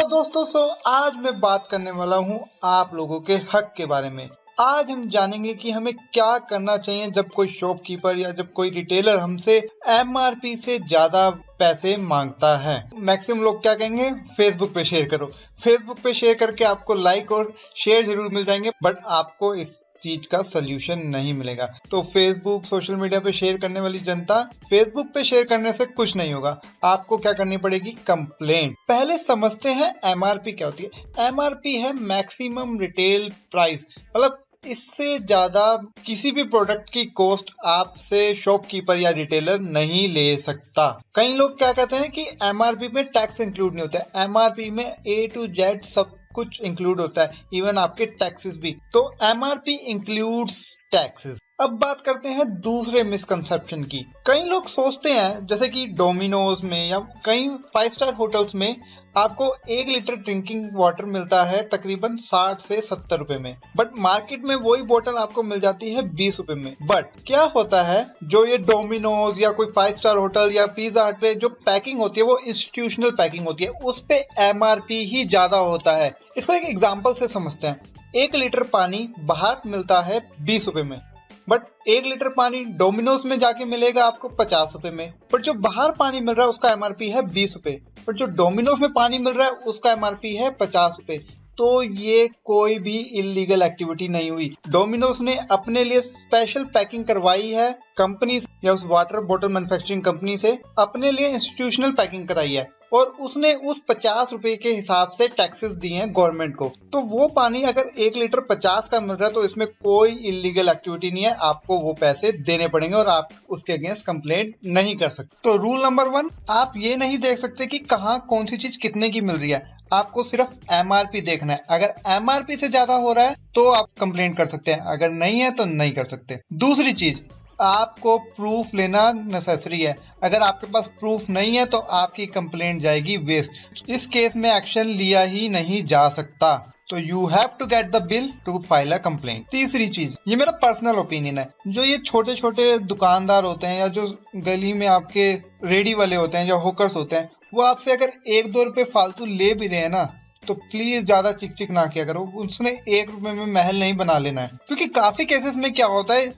दोस्तों आज मैं बात करने वाला हूँ आप लोगों के हक के बारे में। आज हम जानेंगे कि हमें क्या करना चाहिए जब कोई शॉपकीपर या जब कोई रिटेलर हमसे एमआरपी से ज्यादा पैसे मांगता है। मैक्सिमम लोग क्या कहेंगे, फेसबुक पे शेयर करो। फेसबुक पे शेयर करके आपको लाइक और शेयर जरूर मिल जाएंगे, बट आपको इस चीज का सोल्यूशन नहीं मिलेगा। तो फेसबुक सोशल मीडिया पे शेयर करने वाली जनता, फेसबुक पे शेयर करने से कुछ नहीं होगा। आपको क्या करनी पड़ेगी, कंप्लेंट। पहले समझते हैं एमआरपी क्या होती है। एमआरपी है मैक्सिमम रिटेल प्राइस, मतलब इससे ज्यादा किसी भी प्रोडक्ट की कॉस्ट आपसे शॉपकीपर या रिटेलर नहीं ले सकता। कई लोग क्या कहते हैं कि एमआरपी में टैक्स इंक्लूड नहीं होता है। एमआरपी में ए टू जेड सब कुछ इंक्लूड होता है, इवन आपके टैक्सेस भी। तो एमआरपी इंक्लूड्स टैक्सेस। अब बात करते हैं दूसरे मिसकंसेप्शन की। कई लोग सोचते हैं जैसे कि डोमिनोज में या कई 5 स्टार होटल्स में आपको 1 लीटर ड्रिंकिंग वाटर मिलता है तकरीबन 60 से 70 रुपए में, बट मार्केट में वही बोतल आपको मिल जाती है 20 रुपए में। बट क्या होता है, जो ये डोमिनोज या कोई 5 स्टार होटल या पिज्जा हट पे जो पैकिंग होती है वो इंस्टीट्यूशनल पैकिंग होती है, उस पे एमआरपी ही ज्यादा होता है। इसको एक एग्जाम्पल से समझते हैं। 1 लीटर पानी बाहर मिलता है 20 रुपए में, बट 1 लीटर पानी डोमिनोज में जाके मिलेगा आपको 50 रुपए में। पर जो बाहर पानी मिल रहा है उसका एमआरपी है 20 रुपए, पर जो डोमिनोज में पानी मिल रहा है उसका एमआरपी है 50 रुपए। तो ये कोई भी इलीगल एक्टिविटी नहीं हुई। डोमिनोज ने अपने लिए स्पेशल पैकिंग करवाई है कंपनी या उस वाटर बोतल मैन्युफैक्चरिंग कंपनी से, अपने लिए इंस्टीट्यूशनल पैकिंग कराई है और उसने उस 50 रुपए के हिसाब से टैक्सेस दिए हैं गवर्नमेंट को। तो वो पानी अगर 1 लीटर 50 का मिल रहा है तो इसमें कोई इलीगल एक्टिविटी नहीं है। आपको वो पैसे देने पड़ेंगे और आप उसके अगेंस्ट कंप्लेंट नहीं कर सकते। तो रूल नंबर 1, आप ये नहीं देख सकते कि कहाँ कौन सी चीज कितने की मिल रही है। आपको सिर्फ एमआरपी देखना है। अगर एमआरपी से ज्यादा हो रहा है तो आप कंप्लेंट कर सकते हैं, अगर नहीं है तो नहीं कर सकते। दूसरी चीज, आपको प्रूफ लेना नेसेसरी है। अगर आपके पास प्रूफ नहीं है तो आपकी कंप्लेंट जाएगी वेस्ट। इस केस में एक्शन लिया ही नहीं जा सकता। तो you have to get the bill to file a complaint. तीसरी चीज, ये मेरा पर्सनल ओपिनियन है, जो ये छोटे छोटे दुकानदार होते हैं या जो गली में आपके रेडी वाले होते हैं या होकर्स होते हैं, वो आपसे अगर 1-2 रुपए फालतू ले भी रहे हैं ना, तो प्लीज ज्यादा चिक चिक ना किया करो। उसने 1 रुपए में महल नहीं बना लेना है। क्योंकि काफी केसेस में क्या होता है,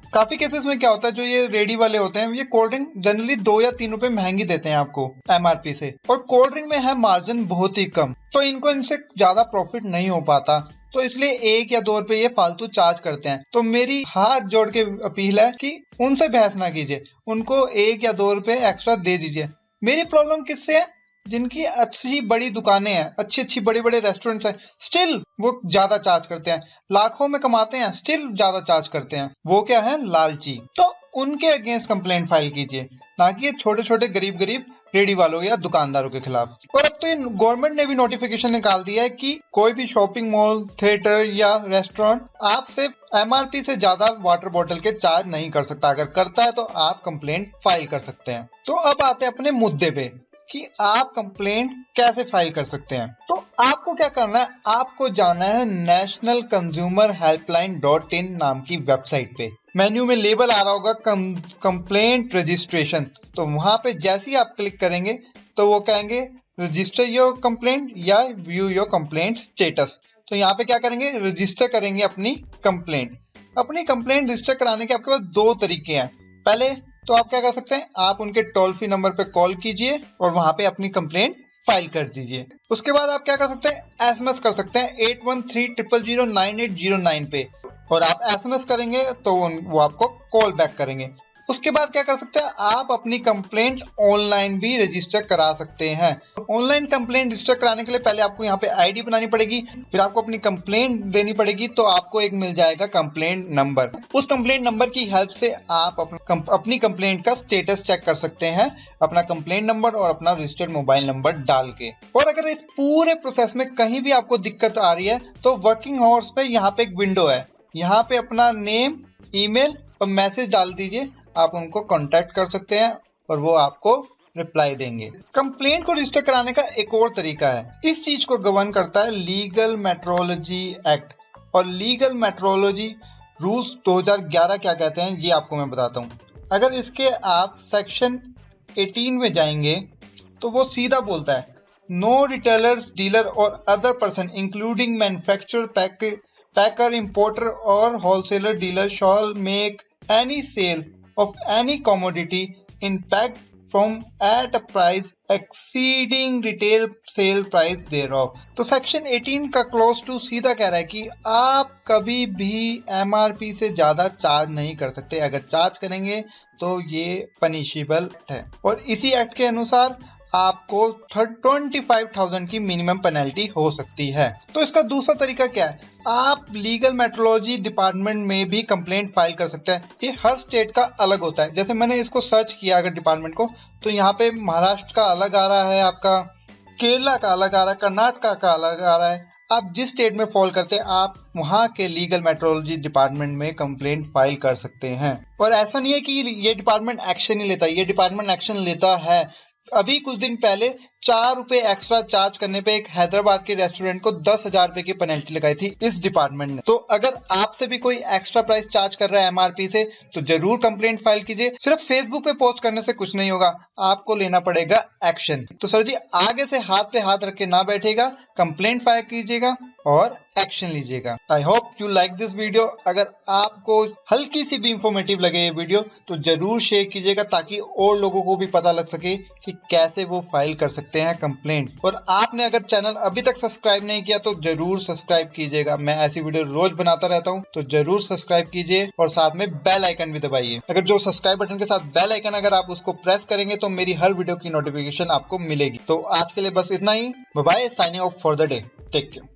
जो ये रेडी वाले होते हैं, ये कोल्ड ड्रिंक जनरली 2 या 3 रुपए महंगी देते हैं आपको एमआरपी से, और कोल्ड ड्रिंक में है मार्जिन बहुत ही कम, तो इनको इनसे ज्यादा प्रॉफिट नहीं हो पाता। तो इसलिए 1 या 2 रुपए ये फालतू चार्ज करते हैं। तो मेरी हाथ जोड़ के अपील है कि उनसे बहस ना कीजिए, उनको 1 या 2 रुपए एक्स्ट्रा दे दीजिए। मेरी प्रॉब्लम किससे है, जिनकी अच्छी बड़ी दुकानें हैं, अच्छी बड़े बड़े रेस्टोरेंट्स हैं, स्टिल वो ज्यादा चार्ज करते हैं। लाखों में कमाते हैं, स्टिल ज्यादा चार्ज करते हैं। वो क्या है, लालची। तो उनके अगेंस्ट कंप्लेंट फाइल कीजिए, ना कि ये छोटे छोटे गरीब रेडी वालों या दुकानदारों के खिलाफ। और अब तो गवर्नमेंट ने भी नोटिफिकेशन निकाल दिया है कि कोई भी शॉपिंग मॉल, थिएटर या रेस्टोरेंट आपसे एमआरपी से ज्यादा वाटर बोतल के चार्ज नहीं कर सकता। अगर करता है तो आप कंप्लेंट फाइल कर सकते हैं। तो अब आते हैं अपने मुद्दे पे कि आप कंप्लेंट कैसे फाइल कर सकते हैं। तो आपको क्या करना है, आपको जाना है नेशनल कंज्यूमर हेल्पलाइन.in नाम की वेबसाइट पे। मेन्यू में लेबल आ रहा होगा कंप्लेंट रजिस्ट्रेशन, तो वहां पे जैसे ही आप क्लिक करेंगे तो वो कहेंगे रजिस्टर योर कंप्लेंट या व्यू योर कंप्लेंट स्टेटस। तो यहाँ पे क्या करेंगे, रजिस्टर करेंगे अपनी कंप्लेंट। अपनी कंप्लेंट रजिस्टर कराने के आपके पास 2 तरीके हैं। पहले तो आप क्या कर सकते हैं, आप उनके टोल फ्री नंबर पे कॉल कीजिए और वहां पे अपनी कंप्लेंट फाइल कर दीजिए। उसके बाद आप क्या कर सकते हैं, एसएमएस कर सकते हैं 8130009809 पे, और आप एसएमएस करेंगे तो वो आपको कॉल बैक करेंगे। उसके बाद क्या कर सकते हैं, आप अपनी कंप्लेंट ऑनलाइन भी रजिस्टर करा सकते हैं। ऑनलाइन कंप्लेंट रजिस्टर कराने के लिए पहले आपको यहाँ पे आईडी बनानी पड़ेगी, फिर आपको अपनी कंप्लेंट देनी पड़ेगी, तो आपको एक मिल जाएगा कंप्लेंट नंबर। उस कंप्लेंट नंबर की हेल्प से आप अपनी कंप्लेंट का स्टेटस चेक कर सकते हैं, अपना कंप्लेंट नंबर और अपना रजिस्टर्ड मोबाइल नंबर डाल के। और अगर इस पूरे प्रोसेस में कहीं भी आपको दिक्कत आ रही है तो वर्किंग आवर्स पे यहाँ पे एक विंडो है, यहाँ पे अपना नेम, ईमेल और मैसेज डाल दीजिए। आप उनको कांटेक्ट कर सकते हैं और वो आपको रिप्लाई देंगे। कंप्लेंट को रजिस्टर कराने का एक और तरीका है, इस चीज को गवर्न करता है लीगल मेट्रोलॉजी एक्ट। और लीगल मेट्रोलॉजी रूल्स 2011 क्या कहते हैं ये आपको मैं बताता हूँ। अगर इसके आप सेक्शन 18 में जाएंगे तो वो सीधा बोलता है नो रिटेलर्स, डीलर और other person including manufacturer, packer, importer or wholesaler dealer shall make any sale of any commodity in packed form at a price exceeding retail sale price thereof। तो section 18 का close 2 सीधा कह रहा है कि आप कभी भी MRP से ज्यादा चार्ज नहीं कर सकते। अगर चार्ज करेंगे तो ये पनिशेबल है और इसी एक्ट के अनुसार आपको 25,000 की मिनिमम पेनल्टी हो सकती है। तो इसका दूसरा तरीका क्या है, आप लीगल मेट्रोलॉजी डिपार्टमेंट में भी कंप्लेंट फाइल कर सकते हैं। ये हर स्टेट का अलग होता है। जैसे मैंने इसको सर्च किया अगर डिपार्टमेंट को, तो यहाँ पे महाराष्ट्र का अलग आ रहा है, आपका केरला का अलग आ रहा है, कर्नाटका का अलग आ रहा है। आप जिस स्टेट में फॉल करते हैं आप वहाँ के लीगल मेट्रोलॉजी डिपार्टमेंट में कंप्लेंट फाइल कर सकते हैं। और ऐसा नहीं है कि ये डिपार्टमेंट एक्शन नहीं लेता, ये डिपार्टमेंट एक्शन लेता है। अभी कुछ दिन पहले 4 रुपए एक्स्ट्रा चार्ज करने पे एक हैदराबाद के रेस्टोरेंट को 10,000 रुपए की पेनल्टी लगाई थी इस डिपार्टमेंट ने। तो अगर आपसे भी कोई एक्स्ट्रा प्राइस चार्ज कर रहा है MRP से तो जरूर कंप्लेंट फाइल कीजिए। सिर्फ फेसबुक पे पोस्ट करने से कुछ नहीं होगा, आपको लेना पड़ेगा एक्शन। तो सर जी आगे से हाथ पे हाथ रख के ना बैठेगा, कंप्लेंट फाइल कीजिएगा और एक्शन लीजिएगा। I hope you like this video. अगर आपको हल्की सी भी इंफॉर्मेटिव लगे ये वीडियो तो जरूर शेयर कीजिएगा ताकि और लोगों को भी पता लग सके कि कैसे वो फाइल कर सकते हैं कंप्लेंट। और आपने अगर चैनल अभी तक सब्सक्राइब नहीं किया तो जरूर सब्सक्राइब कीजिएगा। मैं ऐसी वीडियो रोज बनाता रहता हूँ, तो जरूर सब्सक्राइब कीजिए और साथ में बेल आइकन भी दबाइए। अगर जो सब्सक्राइब बटन के साथ बेल आइकन अगर आप उसको प्रेस करेंगे तो मेरी हर वीडियो की नोटिफिकेशन आपको मिलेगी। तो आज के लिए बस इतना ही। Bye bye, signing off for the day. Take care.